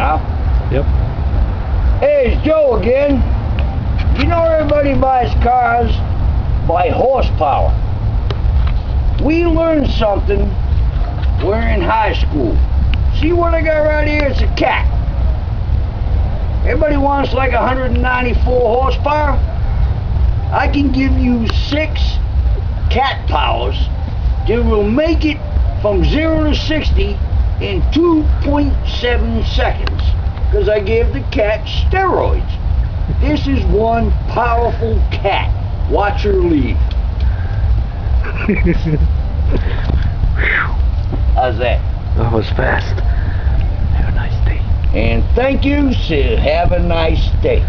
Now? Yep. Hey, it's Joe again. You know everybody buys cars by horsepower. We learned something. We're in high school. See what I got right here? It's a cat. Everybody wants like 194 horsepower. I can give you 6 cat powers that will make it from 0 to 60 in 2.7 seconds. Because I gave the cat steroids. This is one powerful cat. Watch her leave. How's that? That was fast. Have a nice day. And thank you, so have a nice day.